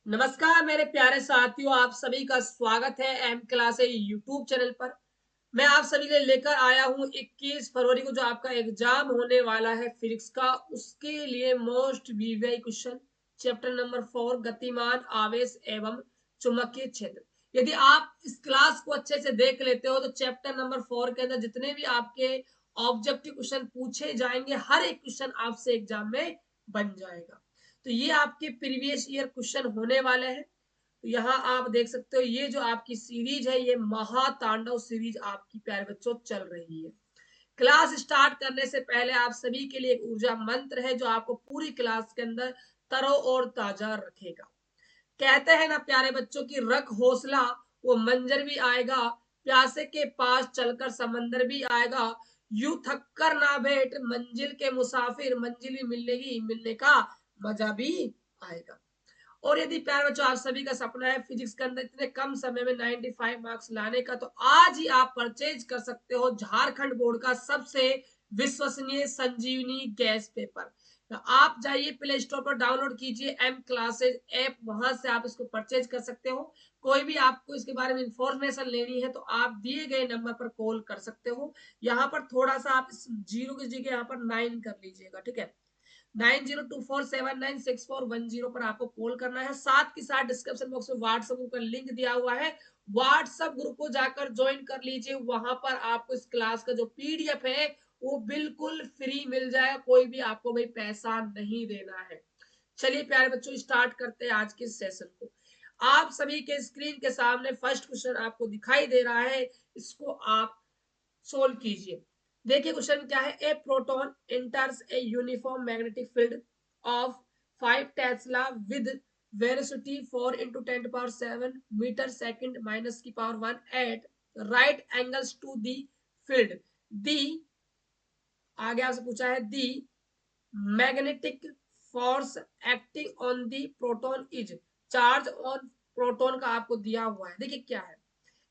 नमस्कार मेरे प्यारे साथियों, आप सभी का स्वागत है एम क्लास यूट्यूब चैनल पर। मैं आप सभी के लिए लेकर आया हूं 21 फरवरी को जो आपका एग्जाम होने वाला है फिजिक्स का, उसके लिए most VVI question chapter number 4 गतिमान आवेश एवं चुंबकीय क्षेत्र। यदि आप इस क्लास को अच्छे से देख लेते हो तो चैप्टर नंबर 4 के अंदर जितने भी आपके ऑब्जेक्टिव क्वेश्चन पूछे जाएंगे, हर एक क्वेश्चन आपसे एग्जाम में बन जाएगा। तो ये आपके प्रीवियस ईयर क्वेश्चन होने वाले हैं। तो यहाँ आप देख सकते हो ये जो आपकी सीरीज है, ये महातांडव सीरीज आपकी प्यारे बच्चों चल रही है। क्लास स्टार्ट करने से पहले आप सभी के लिए एक ऊर्जा मंत्र है जो आपको पूरी क्लास के अंदर तरो और ताजा रखेगा। कहते हैं ना प्यारे बच्चों की रख हौसला, वो मंजर भी आएगा, प्यासे के पास चलकर समंदर भी आएगा, यूं थक कर ना बैठ मंजिल के मुसाफिर, मंजिल भी मिलेगी, मिलने का मजा भी आएगा। और यदि प्यारे बच्चों आप सभी का सपना है फिजिक्स के अंदर इतने कम समय में 95 मार्क्स लाने का, तो आज ही आप परचेज कर सकते हो झारखंड बोर्ड का सबसे विश्वसनीय संजीवनी गैस पेपर। तो आप जाइए प्ले स्टोर पर डाउनलोड कीजिए एम क्लासेज ऐप, वहां से आप इसको परचेज कर सकते हो। कोई भी आपको इसके बारे में इंफॉर्मेशन लेनी है तो आप दिए गए नंबर पर कॉल कर सकते हो। यहाँ पर थोड़ा सा आप जीरो की जगह यहाँ पर 9 कर लीजिएगा, ठीक है। 9024796410 पर आपको कॉल करना है। साथ के साथ डिस्क्रिप्शन बॉक्स में व्हाट्सएप ग्रुप का लिंक दिया हुआ है, व्हाट्सएप ग्रुप को जाकर ज्वाइन कर लीजिए। वहां पर आपको इस क्लास का जो पीडीएफ है वो बिल्कुल फ्री मिल जाएगा, कोई भी आपको भाई पैसा नहीं देना है। चलिए प्यारे बच्चों स्टार्ट करते हैं आज के सेशन को। आप सभी के स्क्रीन के सामने फर्स्ट क्वेश्चन आपको दिखाई दे रहा है, इसको आप सोल्व कीजिए। देखिए क्वेश्चन क्या है। A proton enters a uniform magnetic field of 5 tesla with velocity 4 into 10⁻7 metre second minus की power 1 at right angles to the field. The आगे आपसे पूछा है the magnetic force acting on the proton is. Charge on proton का आपको दिया हुआ है। देखिए क्या है,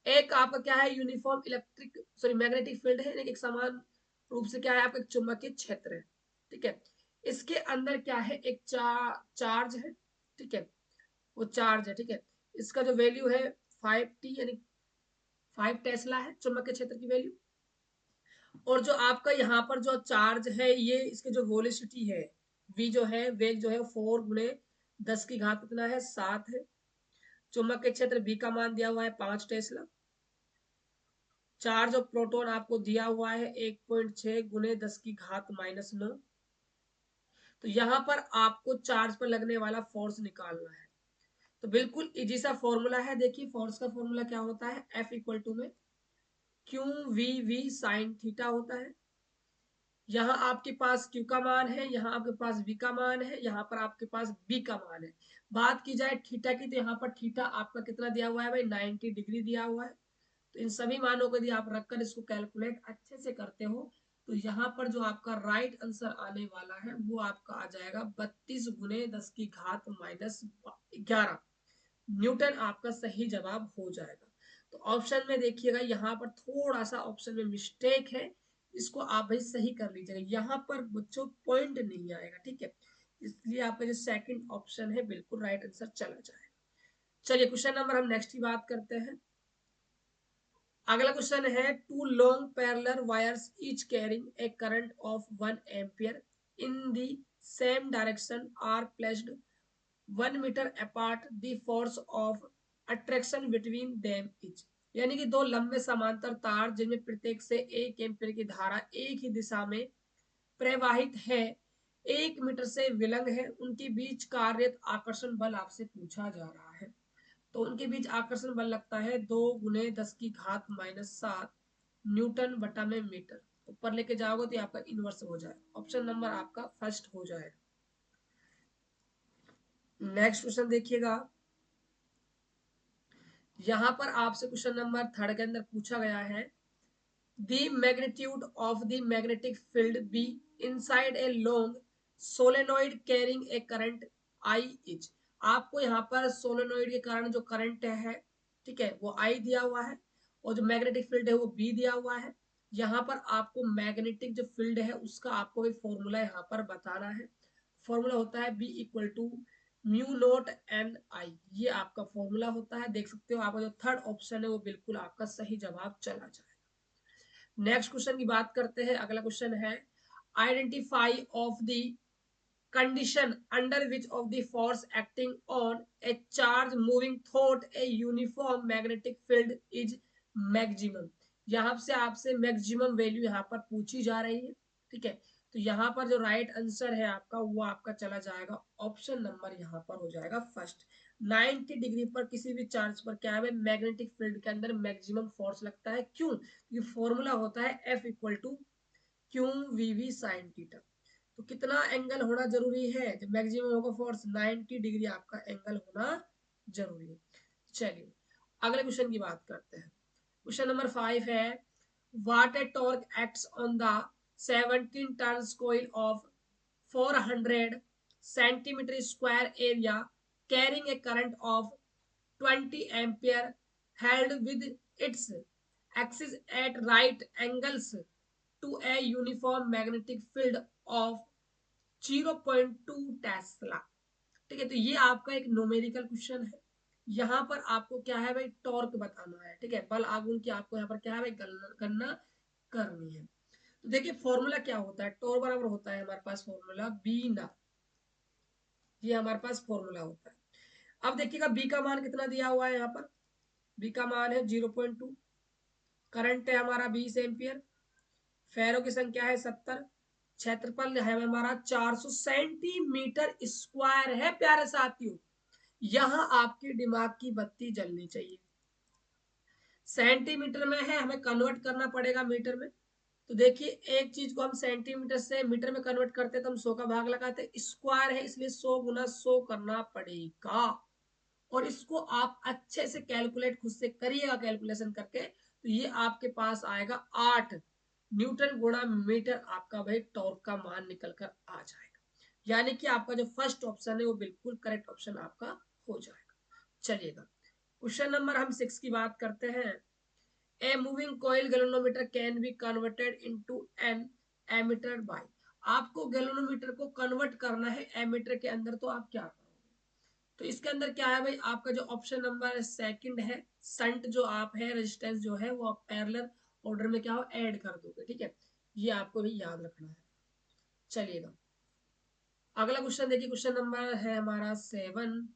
एक आपका क्या है uniform electric sorry magnetic field है, एक समान रूप से क्या है आपका चुंबकीय क्षेत्र है, ठीक है। इसके अंदर क्या है एक चार्ज है, ठीक है, वो चार्ज है, ठीक है। इसका जो वैल्यू है 5t यानी 5 टेस्ला है चुंबकीय क्षेत्र की वैल्यू। और जो आपका यहाँ पर जो चार्ज है ये इसके जो वेलोसिटी है v जो है वेग जो है 4 गुणे 10 की घात कितना है 7 है। चुंबकीय क्षेत्र v का मान दिया हुआ है 5 टेस्ला। चार्ज ऑफ प्रोटॉन आपको दिया हुआ है 1.6 गुने 10 की घात -9। तो यहाँ पर आपको चार्ज पर लगने वाला फोर्स निकालना है। तो बिल्कुल इजी सा फॉर्मूला है। देखिए फोर्स का फॉर्मूला क्या होता है, F इक्वल टू में Q V V sine theta होता है। यहाँ आपके पास Q का मान है, यहाँ आपके पास V का मान है, यहाँ पर आपके पास B का मान है। बात की जाए थीटा की तो यहाँ पर थीटा आपका कितना दिया हुआ है भाई 90 डिग्री दिया हुआ है। तो इन सभी मानों को यदि आप रखकर इसको कैलकुलेट अच्छे से करते हो तो यहाँ पर जो आपका राइट आंसर आने वाला है वो आपका आ जाएगा 32 गुने 10 की घात -11 न्यूटन आपका सही जवाब हो जाएगा। तो ऑप्शन में देखिएगा यहाँ पर थोड़ा सा ऑप्शन में मिस्टेक है, इसको आप भाई सही कर लीजिएगा। यहाँ पर बच्चों पॉइंट नहीं आएगा, ठीक है, इसलिए आपका जो सेकंड ऑप्शन है बिल्कुल राइट आंसर चला जाएगा। चलिए क्वेश्चन नंबर हम नेक्स्ट की बात करते हैं। अगला क्वेश्चन है two long parallel wires each carrying a current of 1 ampere in the same direction are placed 1 metre apart the force of attraction between them is. यानी कि दो लंबे समांतर तार जिनमें प्रत्येक से 1 एम्पियर की धारा एक ही दिशा में प्रवाहित है, 1 मीटर से विलंब है, उनके बीच कार्यरत आकर्षण बल आपसे पूछा जा रहा है। तो उनके बीच आकर्षण बल लगता है 2 गुने 10 की घात -7 न्यूटन बटा में मीटर। ऊपर लेके जाओगे तो आपका इनवर्स हो जाएगा। ऑप्शन नंबर आपका फर्स्ट हो जाएगा। नेक्स्ट क्वेश्चन देखिएगा। यहां पर आपसे क्वेश्चन नंबर 3 के अंदर पूछा गया है the magnitude of the magnetic field be inside a long solenoid carrying a current I is. आपको यहाँ पर सोलेनोइड के कारण जो करंट है, ठीक है, वो आई दिया हुआ है और जो मैग्नेटिक फील्ड है वो बी दिया हुआ है। यहाँ पर आपको मैग्नेटिक जो फील्ड है उसका आपको भी फॉर्मूला यहाँ पर बताना है। फॉर्मूला होता है B equal to mu naught N I, ये आपका फॉर्मूला होता है। देख सकते हो आपका जो थर्ड ऑप्शन है वो बिल्कुल आपका सही जवाब चला जाएगा। नेक्स्ट क्वेश्चन की बात करते हैं। अगला क्वेश्चन है identify of the condition under which of the force acting on a charge moving through a uniform magnetic field is maximum। यहां से आपसे मैक्सिमम वैल्यू यहाँ पर पूछी जा रही है, ठीक है। तो यहाँ पर जो राइट आंसर है आपका वो आपका चला जाएगा ऑप्शन नंबर, यहाँ पर हो जाएगा फर्स्ट। 90 डिग्री पर किसी भी चार्ज पर क्या है, मैग्नेटिक फील्ड के अंदर मैक्सिमम फोर्स लगता है। क्यों? ये फॉर्मूला होता है F equal to Q V V sine theta. तो कितना एंगल होना जरूरी है, जब मैक्सिमम होगा फोर्स 90 डिग्री आपका एंगल होना जरूरी है। चलिए अगले क्वेश्चन की बात करते हैं। क्वेश्चन नंबर 5 है what A torque acts on the 17 turns coil of 400 centimetre square area carrying a current of 20 ampere held with its axis at right angles to a uniform magnetic field of 0.2 Tesla. ठीक है, तो ये आपका एक numerical question है। यहाँ पर आपको क्या है भाई, टॉर्क बताना है, ठीक है। बल आघूर्ण की आपको यहाँ पर क्या है भाई, गणना करनी है। तो देखिए फॉर्मूला क्या होता है, टॉर्क बराबर होता है हमारे पास फॉर्मूला बी ना, ये हमारे पास फॉर्मूला होता है। अब देखिएगा बी का मान कितना दिया हुआ है, यहाँ पर बी का मान है 0.2, करंट है हमारा 20 एम्पियर, फेरो की संख्या है 70, क्षेत्रफल है हमारा 400 सेंटीमीटर स्क्वायर है। प्यारे साथियों यहां आपके दिमाग की बत्ती जलनी चाहिए। सेंटीमीटर में है, हमें कन्वर्ट करना पड़ेगा मीटर में। तो देखिए एक चीज को हम सेंटीमीटर से मीटर में कन्वर्ट करते तो हम 100 का भाग लगाते, स्क्वायर है इसलिए 100 गुना 100 करना पड़ेगा। और इसको आप अच्छे से कैलकुलेट खुद से करिएगा कैलकुलेशन करके, तो ये आपके पास आएगा 8 न्यूटन गुणा मीटर, आपका भाई टॉर्क का मान निकल कर आ जाएगा। यानी कि आपका जो फर्स्ट ऑप्शन है वो बिल्कुल करेक्ट ऑप्शन आपका हो जाएगा। चलिएगा क्वेश्चन नंबर हम 6 की बात करते हैं। A moving coil galvanometer can be converted into an ammeter by, आपको गैल्वेनोमीटर को कन्वर्ट करना है एमीटर के अंदर, तो आप क्या करोगे? तो इसके अंदर क्या है भाई, आपका जो ऑप्शन नंबर सेकंड है, संट जो आप है रेजिस्टेंस जो है वो आप पैरेलल ऑर्डर में क्या हो ऐड कर दोगे, ठीक है। ये आपको भी याद रखना है। चलिएगा अगला क्वेश्चन देखिए, क्वेश्चन नंबर है हमारा 7।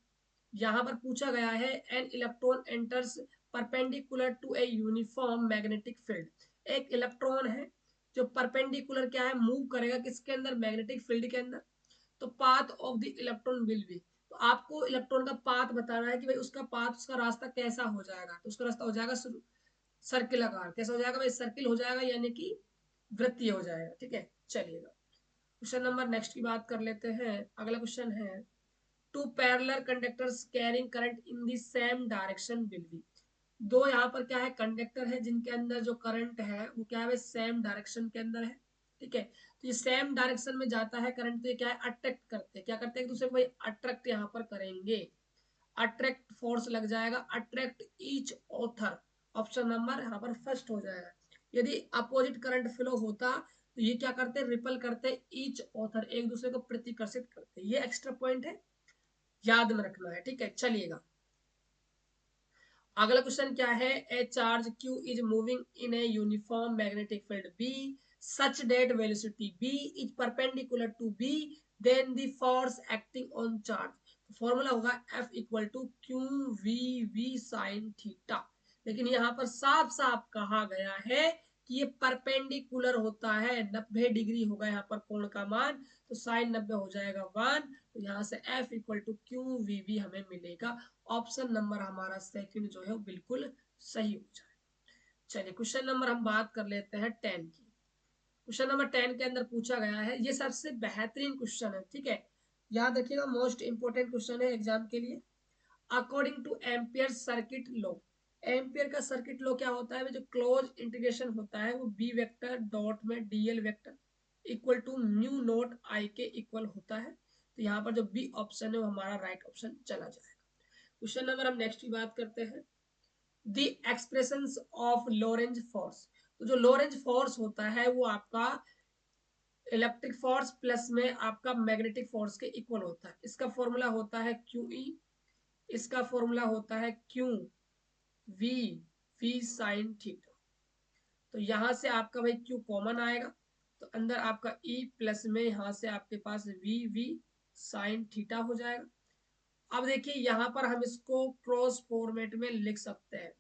यहाँ पर पूछा गया है an electron enters perpendicular to a uniform magnetic field. एक इलेक्ट्रॉन है जो परपेंडिकुलर क्या है, मूव करेगा किसके अंदर, मैग्नेटिक फील्ड के अंदर। तो path of the electron will be, तो आपको इलेक्ट्रॉन का पाथ बताना है कि भाई उसका पाथ, उसका रास्ता कैसा हो जाएगा। तो उसका रास्ता हो जाएगा सर्किल आकार, कैसा हो जाएगा भाई, सर्किल हो जाएगा यानी कि वृत्तीय हो जाएगा, ठीक है। चलिएगा क्वेश्चन नंबर नेक्स्ट की बात कर लेते हैं। अगला क्वेश्चन है two parallel conductors carrying current in the same direction will be, दो यहाँ पर क्या है कंडक्टर है जिनके अंदर जो करंट है वो क्या है सेम डायरेक्शन के अंदर है, ठीक है। तो ये सेम डायरेक्शन में जाता है करंट, तो ये क्या है अट्रैक्ट करते हैं, क्या करते हैं एक दूसरे को भाई, अट्रैक्ट यहाँ पर करेंगे, अट्रैक्ट फोर्स लग जाएगा, attract each author, option number यहाँ पर फर्स्ट हो जाएगा। यदि अपोजिट करंट फ्लो होता तो ये क्या करते, रिपल करते, ईच ऑथर एक दूसरे को प्रतिकर्षित करते। ये एक्स्ट्रा पॉइंट है, याद में रखना है, ठीक है। चलिएगा अगला क्वेश्चन क्या है, a charge q is moving in a uniform magnetic field b such that velocity b is perpendicular to b, then the force acting on charge, formula होगा F equal to Q V V sine theta. लेकिन यहाँ पर साफ साफ कहा गया है कि ये परपेंडिकुलर होता है, 90 डिग्री होगा यहाँ पर कोण का मान, तो साइन 90 हो जाएगा 1, तो यहाँ से F equal to Q V V हमें मिलेगा। ऑप्शन नंबर हमारा सेकंड जो है वो बिल्कुल सही हो जाए। चलिए क्वेश्चन नंबर हम बात कर लेते हैं 10 की। क्वेश्चन नंबर 10 के अंदर पूछा गया है, ये सबसे बेहतरीन क्वेश्चन है, ठीक है। याद रखिएगा मोस्ट इंपोर्टेंट क्वेश्चन है एग्जाम के लिए। According to Ampere circuit law, Ampere का सर्किट लॉ क्या होता है, जो क्लोज इंटीग्रेशन होता है वो बी वेक्टर डॉट में DL vector equal to mu naught I के इक्वल होता है। तो यहाँ पर जो बी ऑप्शन है वो हमारा राइट ऑप्शन चला जाएगा। क्वेश्चन नंबर हम नेक्स्ट की बात करते हैं, the expressions of Lorentz force. तो जो लोरेंज फोर्स होता है वो आपका इलेक्ट्रिक फोर्स प्लस में आपका मैग्नेटिक फोर्स के इक्वल होता है। इसका फॉर्मूला होता है QE, इसका फॉर्मूला होता है Q V V sign theta. तो यहां से आपका भाई Q कॉमन आएगा, तो अंदर आपका E प्लस में यहां से आपके पास V साइन थीटा हो जाएगा। अब देखिए यहाँ पर हम इसको क्रॉस फॉर्मेट में लिख सकते हैं,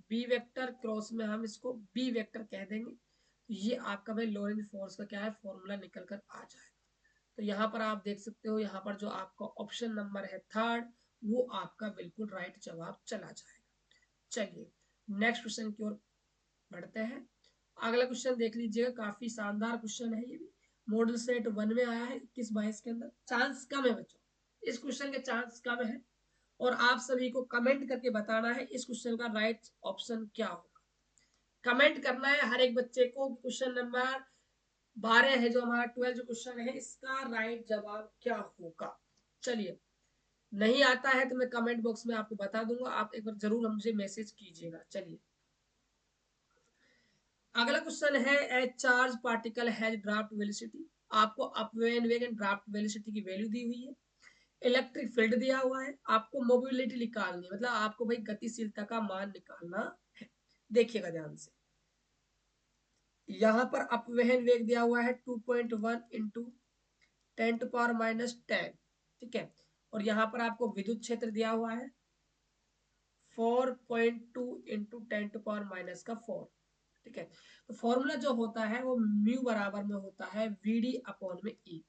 बी वेक्टर क्रॉस में हम इसको बी वेक्टर कह देंगे। तो ये आपका भाई लोरेंज फोर्स का क्या है, फॉर्मूला निकल कर आ जाएगा। तो यहाँ पर आप देख सकते हो, यहाँ पर जो आपका ऑप्शन नंबर है थर्ड, वो आपका बिल्कुल राइट जवाब चला जाएगा। चलिए नेक्स्ट क्वेश्चन की ओर बढ़ते हैं। अगला क्वेश्चन देख लीजिएगा, काफी शानदार क्वेश्चन है ये भी, मॉडल सेट 1 में आया है 21-22 के अंदर। चांस कम है बच्चों, इस क्वेश्चन के चांस कम है, और आप सभी को कमेंट करके बताना है इस क्वेश्चन का राइट ऑप्शन क्या होगा। कमेंट करना है हर एक बच्चे को, क्वेश्चन नंबर 12 है जो हमारा 12 जो क्वेश्चन है, इसका राइट जवाब क्या होगा। चलिए, नहीं आता है तो मैं कमेंट बॉक्स में आपको बता दूंगा, आप एक बार जरूर मुझे मैसेज कीजिएगा। चलिए अगला क्वेश्चन है, a charge particle has draft velocity. आपको अपवेन वेग एंड ड्राफ्ट वेलोसिटी की वैल्यू दी हुई है, इलेक्ट्रिक फील्ड दिया हुआ है, आपको मोबिलिटी निकालनी है, मतलब आपको भाई गतिशीलता का मान निकालना है। देखिएगा ध्यान से, यहाँ पर अपवहन वेग दिया हुआ है 2.1 इंटू 10⁻⁻10, ठीक है। और यहाँ पर आपको विद्युत क्षेत्र दिया हुआ है 4.2 इंटू 10⁻⁻4, ठीक है। तो फॉर्मूला जो होता है वो म्यू बराबर में होता है VD अपॉन में E।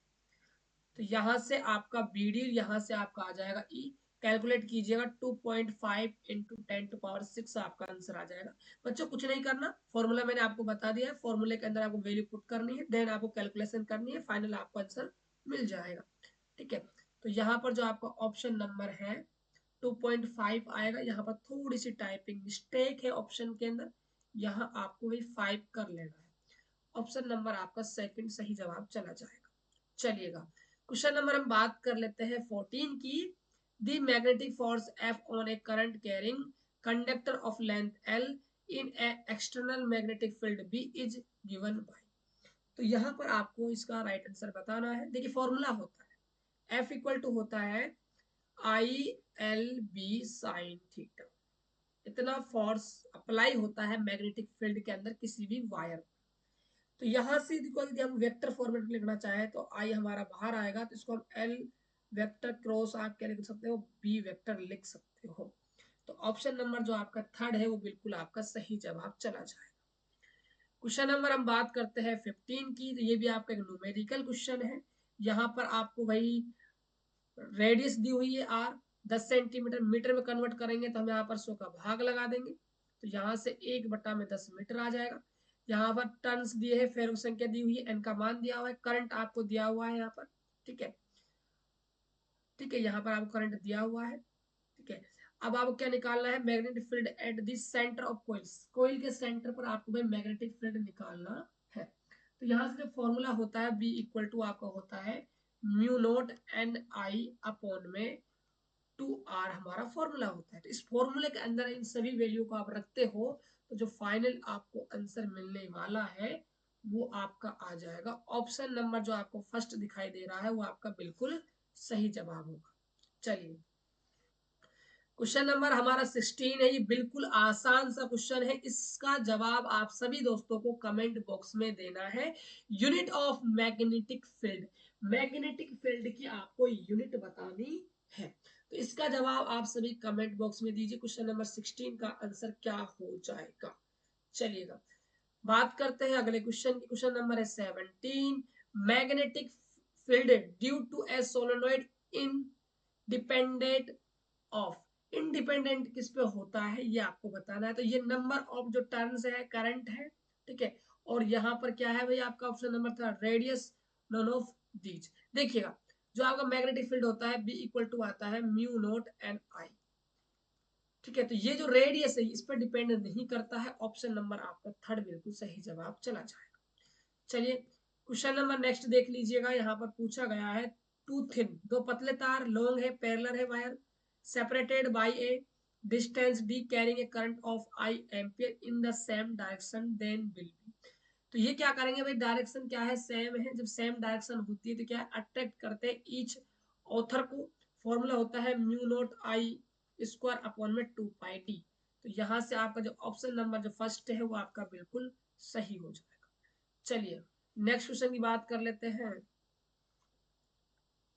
तो यहां से आपका BD, यहां से आपका आ जाएगा E, कैलकुलेट कीजिएगा 2.5 इंटू 10⁻6 आपका आंसर आ जाएगा। बच्चों कुछ नहीं करना, फॉर्मूला मैंने आपको बता दिया है, फॉर्मूले के अंदर आपको वैल्यू पुट करनी है, देन आपको कैलकुलेशन करनी है, फाइनल आपको आंसर मिल जाएगा, ठीक है। तो यहाँ पर जो आपका ऑप्शन नंबर है 2.5 आएगा, यहाँ पर थोड़ी सी टाइपिंग मिस्टेक है ऑप्शन के अंदर, यहाँ आपको भी 5 कर लेना है। ऑप्शन नंबर आपका सेकंड सही जवाब चला जाएगा। चलिएगा क्वेश्चन नंबर हम बात कर लेते हैं 14 की। The magnetic force F on A current carrying conductor of length L in A external magnetic field B is given by. तो यहाँ पर आपको इसका राइट आंसर बताना है। देखिए फॉर्मूला होता है F इक्वल टू होता है ILB साइन थीटा। इतना फोर्स अप्लाई होता है मैग्नेटिक फील्ड के अंदर किसी भी वायर। तो यहां से देखो, यदि हम वेक्टर फॉर्मेट में लिखना चाहे तो आई हमारा बाहर आएगा, तो इसको हम एल वेक्टर क्रॉस आप क्या लिख सकते हो, बी वेक्टर लिख सकते हो। तो ऑप्शन नंबर जो आपका थर्ड है वो बिल्कुल आपका सही जवाब चला जाएगा। क्वेश्चन नंबर हम बात करते हैं 15 की, तो ये भी आपका एक न्यूमेरिकल क्वेश्चन है। यहाँ पर आपको भाई रेडियस दी हुई है R, 10 सेंटीमीटर, मीटर में कन्वर्ट करेंगे तो हम यहाँ पर 100 का भाग लगा देंगे, तो यहाँ से 1/10 मीटर आ जाएगा। यहाँ पर टर्न्स दिए है, फेरो संख्या दी हुई है, एन का मान दिया हुआ है, करंट आपको दिया हुआ है यहाँ पर, ठीक है, ठीक है। यहाँ पर आपको करंट दिया हुआ है, ठीक है। अब आपको क्या निकालना है, magnetic field at the centre of coils, coil के सेंटर पर आपको भाई मैग्नेटिक फील्ड निकालना है। तो यहाँ से जो फॉर्मूला होता है B इक्वल टू आपका होता है म्यू नोट NI अपॉन में 2R हमारा फॉर्मूला होता है। तो इस फॉर्मूले के अंदर इन सभी वैल्यू को आप रखते हो, तो जो फाइनल आपको आंसर मिलने वाला है वो आपका आ जाएगा। ऑप्शन नंबर जो आपको फर्स्ट दिखाई दे रहा है वो आपका बिल्कुल सही जवाब होगा। चलिए क्वेश्चन नंबर हमारा 16 है, ये बिल्कुल आसान सा क्वेश्चन है, इसका जवाब आप सभी दोस्तों को कमेंट बॉक्स में देना है। Unit of magnetic field, magnetic field की आपको यूनिट बतानी है, तो इसका जवाब आप सभी कमेंट बॉक्स में दीजिए। क्वेश्चन नंबर 16 का आंसर क्या हो जाएगा। चलिएगा बात करते हैं अगले क्वेश्चन की। क्वेश्चन नंबर है 17, magnetic field due to a solenoid independent of, independent किस पे होता है ये आपको बताना है। तो ये नंबर ऑफ जो टर्न्स है करंट है, ठीक है। और यहाँ पर क्या है भाई, आपका ऑप्शन नंबर था रेडियस नॉन ऑफ दीज। देखिएगा जो आपका मैग्नेटिक फील्ड होता है B इक्वल टू आता है म्यू नोट NI, ठीक है। तो ये जो रेडियस है इस पर डिपेंड नहीं करता है, ऑप्शन नंबर आपका थर्ड बिल्कुल सही जवाब चला जाएगा। चलिए क्वेश्चन नंबर नेक्स्ट देख लीजिएगा, यहाँ पर पूछा गया है टू थिन, दो पतले तार लॉन्ग है, पैरेलल है wire, separated by a distance D carrying a current of I ampere in the same direction then will be. तो ये क्या करेंगे भाई, डायरेक्शन क्या है, सेम है। जब सेम डायरेक्शन होती है तो क्या है, अट्रैक्ट करते हैं ईच ऑथर को। फॉर्मूला होता है mu not I square upon में 2 पाई डी। तो यहाँ से आपका जो ऑप्शन नंबर जो फर्स्ट है वो आपका बिल्कुल सही हो जाएगा। चलिए नेक्स्ट क्वेश्चन की बात कर लेते हैं।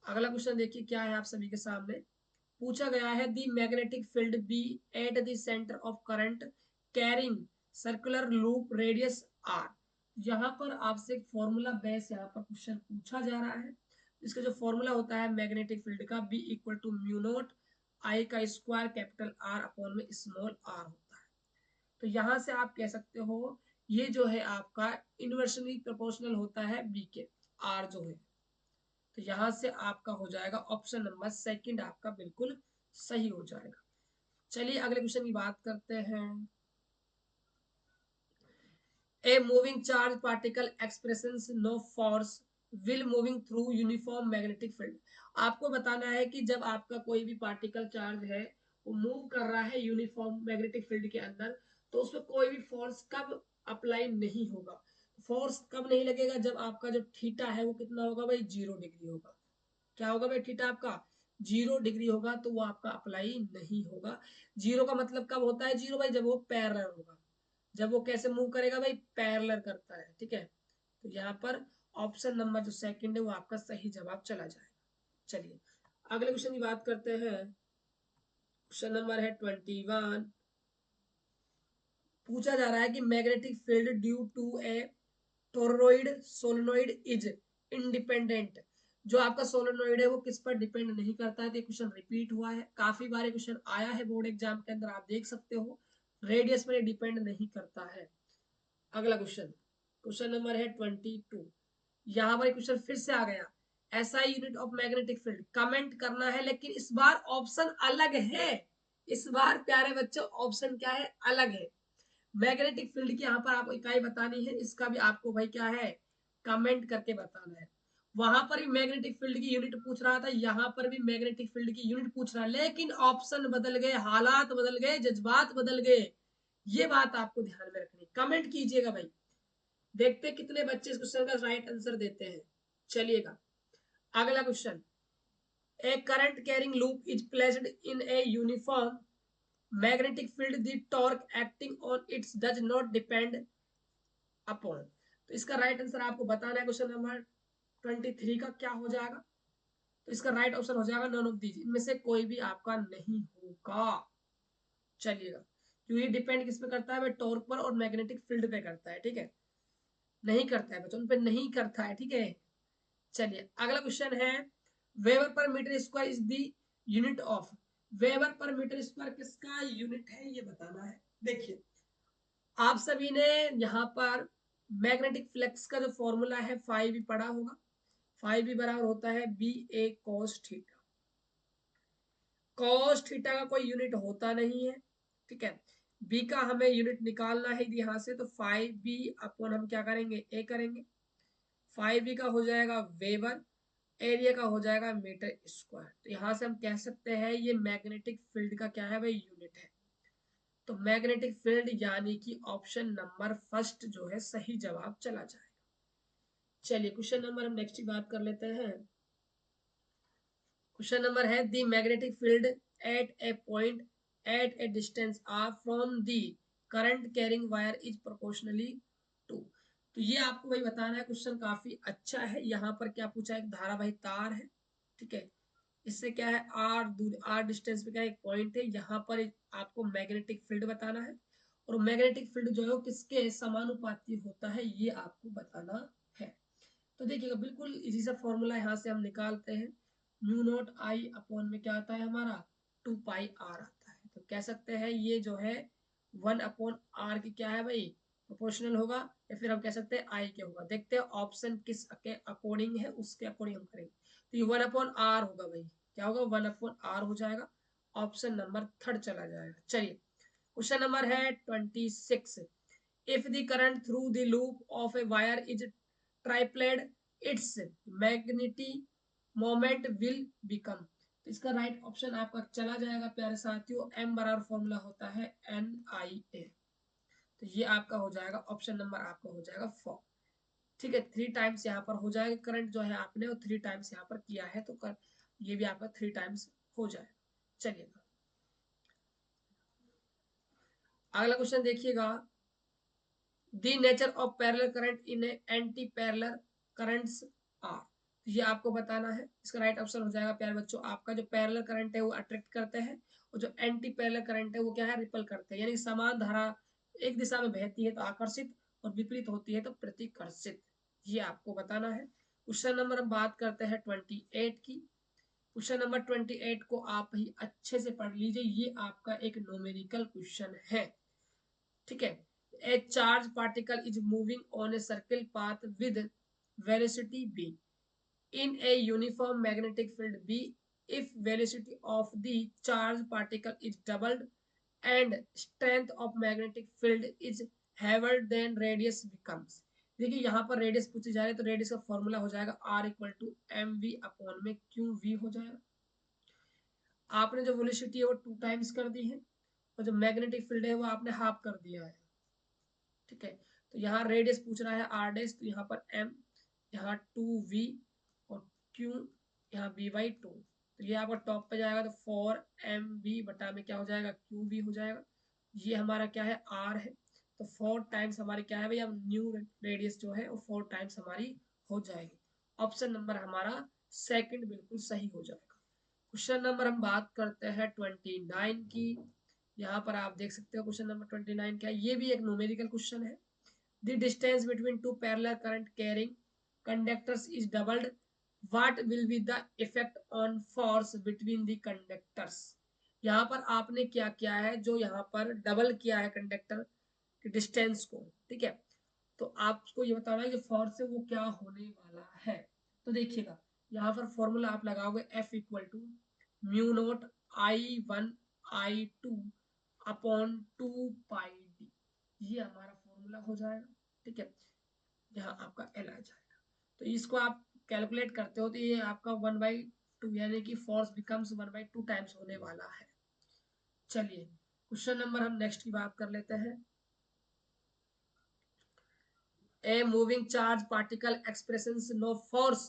अगला क्वेश्चन देखिए क्या है आप सभी के सामने। पूछा गया है the magnetic field B at the centre of current carrying circular loop radius R. यहाँ पर आपसे एक फॉर्मूला बेस यहाँ पर क्वेश्चन पूछा जा रहा है। इसका जो फॉर्मूला होता है मैग्नेटिक फील्ड का, B equal to mu naught I का स्क्वायर कैपिटल आर अपॉन में स्मॉल आर होता है। तो यहाँ से आप कह सकते हो ये जो है आपका इनवर्सली प्रोपोर्शनल होता है बी के, आर जो है। तो यहां से आपका हो जाएगा ऑप्शन नंबर सेकंड आपका बिल्कुल सही हो जाएगा। चलिए अगले क्वेश्चन की बात करते हैं। A moving charge particle expressions no force will moving through uniform magnetic field. आपको बताना है कि जब आपका कोई भी पार्टिकल चार्ज है वो मूव कर रहा है यूनिफॉर्म मैग्नेटिक फील्ड के अंदर, तो उसमें कोई भी फोर्स कब अप्लाई नहीं होगा। फोर्स कब नहीं लगेगा, जब आपका जो थीटा है वो कितना होगा भाई, 0 डिग्री होगा। क्या होगा भाई, थीटा आपका 0 डिग्री होगा, तो वो आपका अप्लाई नहीं होगा। जीरो का मतलब कब होता है जीरो भाई, जब वो पैरेलल होगा। जब वो कैसे मूव करेगा भाई, पैरेलल करता है, ठीक है। तो यहाँ पर ऑप्शन नंबर जो सेकंड है वो आपका सही जवाब चला जाएगा। चलिए अगले क्वेश्चन की बात करते हैं। क्वेश्चन नंबर है 21। पूछा जा रहा है कि magnetic field due to a toroid solenoid is independent. जो आपका सोलेनोइड है वो किस पर डिपेंड नहीं करता है। तो क्वेश्चन रिपीट हुआ है, काफी बार क्वेश्चन आया है बोर्ड एग्जाम के अंदर, आप देख सकते हो। रेडियस पर डिपेंड नहीं करता है। अगला क्वेश्चन, क्वेश्चन नंबर है 22। यहाँ पर क्वेश्चन फिर से आ गया, ऐसा unit of magnetic field comment करना है, लेकिन इस बार ऑप्शन अलग है। इस बार प्यारे बच्चों ऑप्शन क्या है, अलग है। मैग्नेटिक फील्ड की यहाँ पर आपको इकाई बतानी है, इसका भी आपको भाई क्या है, कमेंट करके बताना है। वहां पर भी मैग्नेटिक फील्ड की यूनिट पूछ रहा था, यहाँ पर भी मैग्नेटिक फील्ड की यूनिट पूछ रहा है, लेकिन ऑप्शन बदल गए, हालात बदल गए, जज्बात बदल गए। ये बात आपको ध्यान में रखनी, कमेंट कीजिएगा भाई। देखते कितने बच्चे इस क्वेश्चन का राइट आंसर देते हैं। चलिएगा अगला question. A current carrying loop is placed in a uniform magnetic field, the torque acting on it's does not depend upon. तो इसका राइट आंसर आपको बताना है। क्वेश्चन नंबर 23 का क्या हो जाएगा, तो इसका राइट ऑप्शन हो जाएगा नन ऑफ दीज, इनमें से कोई भी आपका नहीं होगा। चलिएगा, क्योंकि डिपेंड किस पे करता है, टॉर्क पर और मैग्नेटिक फील्ड पे करता है, ठीक है। नहीं करता है बच्चों, उन पे नहीं करता है, ठीक है। चलिए अगला क्वेश्चन है, weber per metre square is the unit of. Weber per metre square किसका यूनिट है ये बताना है। देखिए आप सभी ने यहाँ पर मैग्नेटिक फ्लक्स का जो फॉर्मूला है फाइव भी पढ़ा होगा। फाइव भी बराबर होता है बी ए कॉस थीटा। कॉस थीटा का कोई यूनिट होता नहीं है, ठीक है। बी का हमें यूनिट निकालना है यहाँ से, तो फाइव बी अपॉन हम क्या करेंगे, ए करेंगे। फाइव बी का हो जाएगा वेबर, एरिया का हो जाएगा मीटर स्क्वायर। तो यहाँ से हम कह सकते हैं ये मैग्नेटिक फील्ड का क्या है भाई, यूनिट है। तो मैग्नेटिक फील्ड यानी कि ऑप्शन नंबर फर्स्ट जो है सही जवाब चला जाएगा। चलिए क्वेश्चन नंबर हम नेक्स्ट की बात कर लेते हैं। क्वेश्चन नंबर है the magnetic field at a point at a distance R from the current carrying wire is proportionally to. तो ये आपको भाई बताना है। क्वेश्चन काफी अच्छा है। यहाँ पर क्या पूछा है, एक धारावाही तार है, ठीक है। इससे क्या है, आर दूर, आर डिस्टेंस पे क्या है, एक पॉइंट है, यहाँ पर आपको मैग्नेटिक फील्ड बताना है। और मैग्नेटिक फील्ड जो है वो किसके समानुपाती होता है ये आपको बताना है। तो देखिएगा बिल्कुल इजी सा फॉर्मूला यहाँ से हम निकालते हैं। म्यू नॉट आई अपॉन में क्या आता है हमारा, 2 पाई आर आता है। तो कह सकते हैं ये जो है 1/r की क्या है भाई, प्रोपोर्शनल होगा, या फिर हम कह सकते हैं आई के होगा। देखते हैं ऑप्शन किस के अकॉर्डिंग है, उसके अकॉर्डिंग हम करेंगे। तो ये 1/r होगा भाई, क्या होगा 1/r हो जाएगा। ऑप्शन नंबर थर्ड चला जाएगा। चलिए क्वेश्चन नंबर है 26। if the current through the loop of a wire is tripled, its magnetic moment will become। तो इसका राइट ऑप्शन आपका चला जाएगा प्यारे साथियों, एम बराबर फॉर्मूला होता है एन आई ए। तो ये आपका हो जाएगा ऑप्शन नंबर आपका हो जाएगा 4। ठीक है, 3 टाइम्स यहाँ पर हो जाएगा करंट जो है आपने वो 3 टाइम्स यहाँ पर किया है, तो ये भी आपका 3 टाइम्स हो जाएगा। चलिएगा अगला क्वेश्चन देखिएगा, the nature of parallel current in anti parallel currents are. ये आपको बताना है। इसका राइट ऑप्शन हो जाएगा प्यारे बच्चों आपका, जो पैरेलल करंट है वो अट्रैक्ट करते हैं और जो एंटी पैरेलल करंट है वो क्या है, रिपल करते हैं। यानी समान धारा एक दिशा में बहती है तो आकर्षित और विपरीत होती है तो प्रतिकर्षित। ये आपको बताना है। क्वेश्चन नंबर हम बात करते हैं 28 की। क्वेश्चन नंबर 28 को आप ही अच्छे से पढ़ लीजिए, ये आपका एक न्यूमेरिकल क्वेश्चन है। ठीक है, a charge particle is moving on a circle path with velocity b in a uniform magnetic field b if velocity of the charged particle is doubled and strength of magnetic field is heavier than radius becomes। देखिए यहाँ पर radius पूछी जा रही है तो radius का formula हो जाएगा r equal to M V upon में क्यू वी हो जाएगा। आपने जो वेलोसिटी है वो 2 टाइम्स कर दी है और जो मैग्नेटिक फील्ड है वो आपने हाफ कर दिया है। ठीक है, तो यहाँ रेडियस पूछ रहा है आर डैश, तो यहाँ पर एम, यहाँ 2v और q, यहाँ b/2। तो ये आपका टॉप पे जाएगा तो 4mv बटा में क्या हो जाएगा, qv हो जाएगा। ये हमारा क्या है, r है, तो 4 टाइम्स हमारी क्या है भैया, न्यू रेडियस जो है वो 4 टाइम्स हमारी हो जाएगी। ऑप्शन नंबर हमारा सेकंड बिल्कुल सही हो जाएगा। क्वेश्चन नंबर हम बात करते हैं 29 की। यहाँ पर आप देख सकते हो क्वेश्चन नंबर 29 क्या है, ये भी एक न्यूमेरिकल क्वेश्चन है। The distance between two parallel current carrying conductors is doubled. What will be the effect on force between the conductors? यहाँ पर आपने क्या किया है, जो यहाँ पर डबल किया है कंडक्टर के डिस्टेंस को। ठीक है, तो आपको ये बताना है कि फोर्स है वो क्या होने वाला है। तो देखिएगा यहाँ पर फॉर्मूला आप लगाओगे F equal to mu naught I1 I2 upon 2πd। ये हमारा फॉर्मूला हो जाएगा। ठीक है, यहाँ आपका एल आ जाएगा। तो इसको आप कैलकुलेट करते हो तो ये आपका 1/2 यानी कि फोर्स बिकम्स 1/2 टाइम्स होने वाला है। चलिए क्वेश्चन नंबर हम नेक्स्ट की बात कर लेते हैं। A moving charge particle expresses no force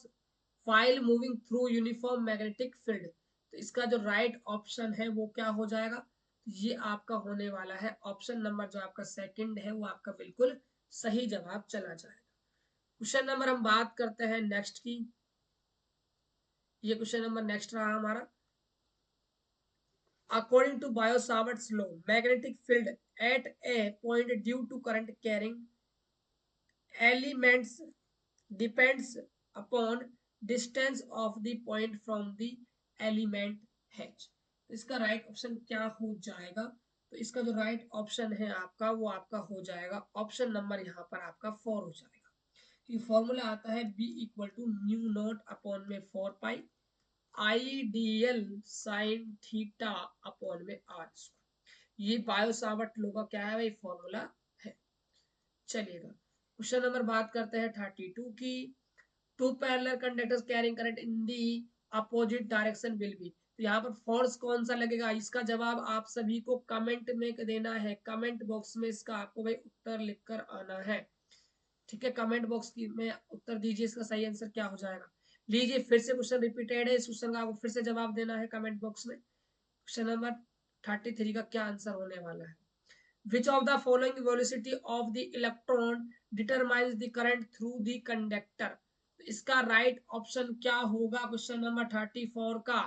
while moving through uniform magnetic field। तो इसका जो राइट ऑप्शन है वो क्या हो जाएगा, तो ये आपका होने वाला है ऑप्शन नंबर जो आपका सेकंड है वो आपका बिल्कुल सही जवाब चला जाएगा। क्वेश्चन नंबर हम बात करते हैं नेक्स्ट की। ये क्वेश्चन नंबर नेक्स्ट रहा हमारा। According to Biot Savart's law magnetic field at a point due to current carrying elements depends upon distance of the point from the element H। इसका राइट ऑप्शन क्या हो जाएगा, तो इसका जो राइट ऑप्शन है आपका वो आपका हो जाएगा ऑप्शन नंबर यहाँ पर आपका 4 हो जाएगा। ये फॉर्मूला आता है B equal to mu naught upon में 4 pi IDL sine theta upon में r स्क्वायर। ये बायो-सावर्ट लॉ का क्या है भाई, फॉर्मूला है। चलिएगा क्वेश्चन नंबर बात करते हैं 32 की। Two parallel conductors carrying current in the opposite direction will be. तो यहाँ पर फोर्स कौन सा लगेगा, इसका जवाब आप सभी को कमेंट में देना है। कमेंट बॉक्स में इसका आपको भाई उत्तर लिखकर आना है। ठीक है, कमेंट बॉक्स की में उत्तर दीजिए, इसका सही आंसर क्या हो जाएगा। लीजिए फिर से क्वेश्चन रिपीटेड है, इस क्वेश्चन का आपको फिर से जवाब देना है कमेंट बॉक्स में। क्वेश्चन नंबर 33 का क्या आंसर होने वाला है। Which of the following velocity of the electron determines the current through the conductor? तो इसका राइट ऑप्शन क्या होगा क्वेश्चन नंबर 34 का,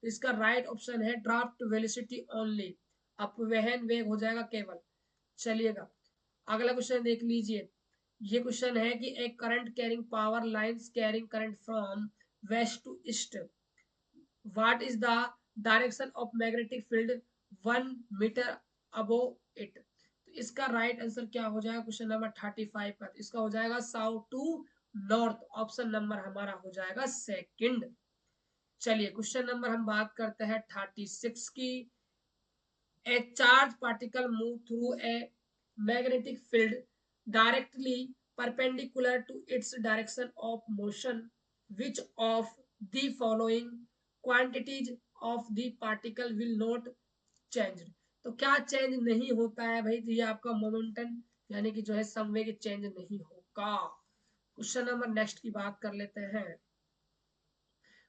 तो इसका राइट ऑप्शन है ड्राफ्ट वेलोसिटी ओनली, अपवहन वेग हो जाएगा केवल। चलिएगा अगला क्वेश्चन देख लीजिए। ये क्वेश्चन है कि एक current carrying power lines carrying current from west to east, what is the direction of magnetic field 1 metre above it. तो इसका राइट आंसर क्या हो जाएगा क्वेश्चन नंबर 35 का, तो इसका हो जाएगा south to north. Option number हमारा हो जाएगा सेकंड। चलिए क्वेश्चन नंबर हम बात करते हैं 36 की। A charged particle move through a magnetic field directly perpendicular to its direction of motion. Which of the following quantities of the particle will not change? तो क्या चेंज नहीं होता है भाई, ये आपका मोमेंटम यानी कि जो है संवेग चेंज नहीं होगा। क्वेश्चन नंबर नेक्स्ट की बात कर लेते हैं।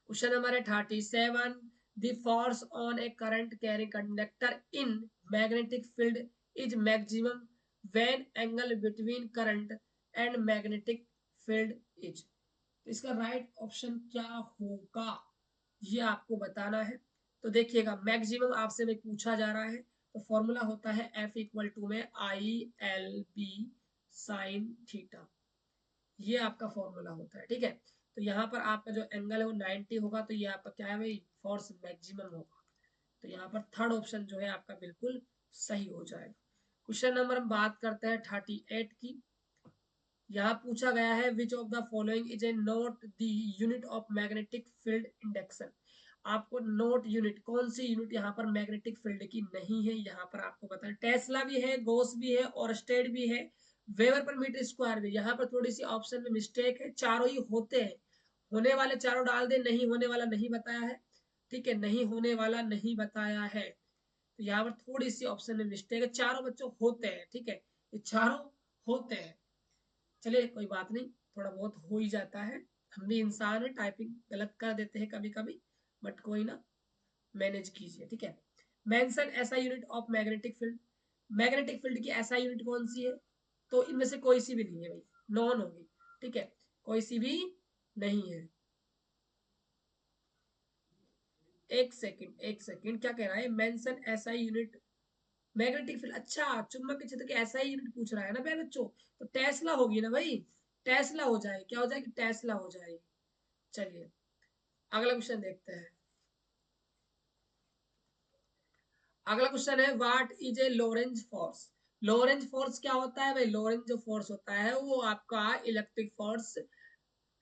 क्वेश्चन नंबर है 37, the force on A current carrying conductor in magnetic field is maximum when angle between current and magnetic field is. इसका राइट ऑप्शन क्या होगा ये आपको बताना है। तो देखिएगा मैक्सिमम आपसे में पूछा जा रहा है, तो फॉर्मूला होता है F इक्वल टू में ILB साइन थीटा, ये आपका फॉर्मूला होता है। ठीक है, तो यहाँ पर आपका जो एंगल है वो 90 होगा, तो ये आपका क्या है भाई, फोर्स मैक्सिमम होगा। तो यहाँ पर थर्ड ऑप्शन जो है आपका बिल्कुल सही हो जाएगा। क्वेश्चन नंबर हम बात करते हैं 38 की। यहाँ पूछा गया है which of the following is a not the unit of magnetic field induction. आपको नोट यूनिट, कौन सी यूनिट यहाँ पर मैग्नेटिक फील्ड की नहीं है, यहाँ पर आपको बताएं। टेस्ला भी है, गोस भी है, ओरस्टेड भी है, वेबर पर मीटर स्क्वायर भी। यहाँ पर थोड़ी सी ऑप्शन में मिस्टेक है, चारों ही होते हैं, होने वाले चारों डाल दे, नहीं होने वाला नहीं बताया है। ठीक है, नहीं होने वाला नहीं बताया है, तो यहाँ पर थोड़ी सी ऑप्शन में मिस्टेक है, चारों बच्चों होते हैं। ठीक है, ये चारों होते हैं। चलिए कोई बात नहीं, थोड़ा बहुत हो ही जाता है, हम भी इंसान है, टाइपिंग गलत कर देते हैं कभी कभी, बट कोई ना, मैनेज कीजिए। ठीक है, मेंशन ऐसा unit of magnetic field. Magnetic field की ऐसा यूनिट कौन सी है, तो इनमें से कोई सी भी नहीं है भाई, नॉन होगी। ठीक है, कोई सी भी नहीं है। एक सेकंड एक सेकंड, क्या कह रहा है, मेंशन ऐसा यूनिट मैग्नेटिक फील्ड, अच्छा चुंबक के क्षेत्र के ऐसा ही यूनिट पूछ रहा है ना मेरे बच्चों, तो टेस्ला होगी ना भाई, टेस्ला हो जाए, क्या हो जाएगी, टेस्ला हो जाएगी। चलिए अगला क्वेश्चन देखते हैं। अगला क्वेश्चन है what is a Lorentz force. Lorentz force क्या होता है भाई, लोरेंज जो फोर्स होता है वो आपका इलेक्ट्रिक फोर्स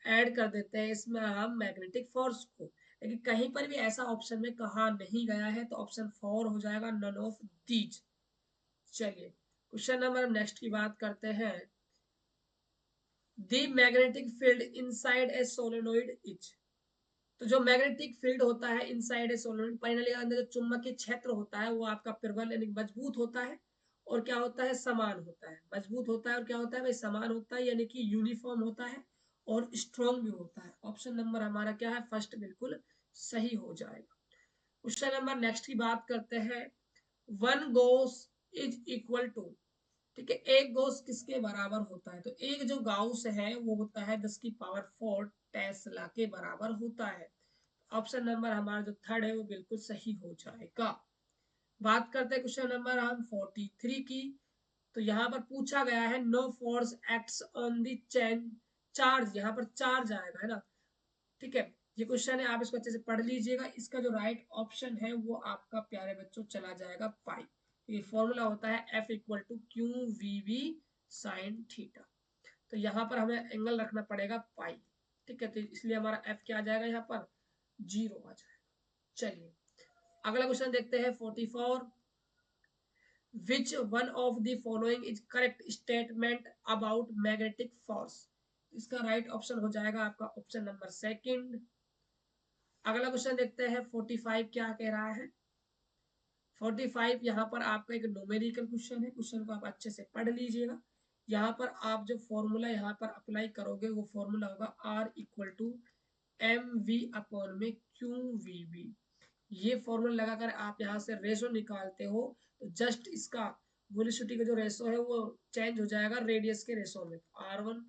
ऐड कर देते हैं इसमें हम मैग्नेटिक फोर्स को, लेकिन कहीं पर भी ऐसा ऑप्शन में कहा नहीं गया है, तो ऑप्शन 4 हो जाएगा, नन ऑफ दीज। चलिए क्वेश्चन नंबर नेक्स्ट की बात करते हैं। The magnetic field inside a solenoid is. तो जो मैग्नेटिक फील्ड होता है इनसाइड ए सोलेनोइड, परिनली के अंदर जो चुंबकीय क्षेत्र होता है वो आपका प्रबल यानी मजबूत होता है, और क्या होता है, समान होता है। मजबूत होता है और क्या होता है भाई, समान होता है, यानी कि यूनिफॉर्म होता है और स्ट्रॉन्ग भी होता है। ऑप्शन नंबर हमारा क्या है, फर्स्ट बिल्कुल सही हो जाएगा। क्वेश्चन नंबर नेक्स्ट की बात करते हैं। One gauss is equal to, ठीक है, एक गॉस किसके बराबर होता है, तो एक जो गाउस है वो होता है 10⁴ टेस्ला के बराबर होता है। ऑप्शन नंबर हमारा जो थर्ड है वो बिल्कुल सही हो जाएगा। बात करते हैं क्वेश्चन नंबर हम 43 की। तो यहाँ पर पूछा गया है no force acts on the chain charge, यहाँ पर चार्ज आएगा है ना। ठीक है, ये क्वेश्चन है, आप इसको अच्छे से पढ़ लीजिएगा। इसका जो राइट ऑप्शन है वो आपका प्यारे बच्चों चला जाएगा पाई। ये फॉर्मूला होता है F equal to Q V V sine theta. तो यहाँ पर हमें एंगल रखना पड़ेगा पाई। ठीक है, तो इसलिए हमारा F क्या आ जाएगा, यहाँ पर 0 आ जाएगा। चलिए अगला क्वेश्चन देखते हैं 44। Which one of the following is correct statement about magnetic force. इसका राइट ऑप्शन हो जाएगा आपका ऑप्शन नंबर सेकंड। अगला क्वेश्चन देखते हैं 45 क्या कह रहा है। 45 यहाँ पर आपका एक न्यूमेरिकल क्वेश्चन है, क्वेश्चन को आप अच्छे से पढ़ लीजिएगा। यहाँ पर आप जो फॉर्मूला यहाँ पर अप्लाई करोगे वो फॉर्मूला होगा R equal to M V upon में क्यू वी बी। ये फॉर्मूला लगाकर आप यहाँ से रेशो निकालते हो, तो जस्ट इसका वेलोसिटी का जो रेशो है वो चेंज हो जाएगा रेडियस के रेशो में। R1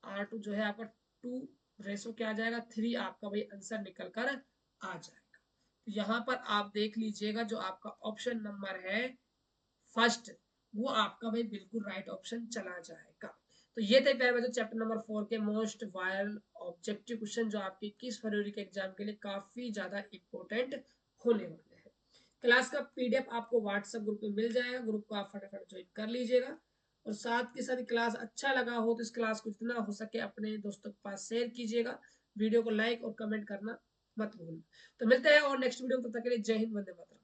R2 जो है आपका 2 रेशो क्या आ जाएगा, 3 आपका भाई आंसर निकल कर आ जाएगा। तो यहाँ पर आप देख लीजिएगा जो आपका ऑप्शन नंबर है फर्स्ट, वो आपका भाई बिल्कुल राइट ऑप्शन चला जाएगा। तो ये थे प्यारे बच्चों चैप्टर नंबर 4 के मोस्ट वायरल ऑब्जेक्टिव क्वेश्चन, जो आपके 21 फरवरी के एग्जाम के लिए काफी ज्यादा इंपॉर्टेंट होने वाले हैं। क्लास का पीडीएफ आपको व्हाट्सएप ग्रुप में मिल जाएगा, ग्रुप को आप फटाफट ज्वाइन कर लीजिएगा। और साथ के साथ क्लास अच्छा लगा हो तो इस क्लास को जितना हो सके अपने दोस्तों के पास शेयर कीजिएगा। वीडियो को लाइक और कमेंट करना मत भूलना। तो मिलते हैं और नेक्स्ट वीडियो में, तब तक के लिए जय हिंद, वंदे मातरम।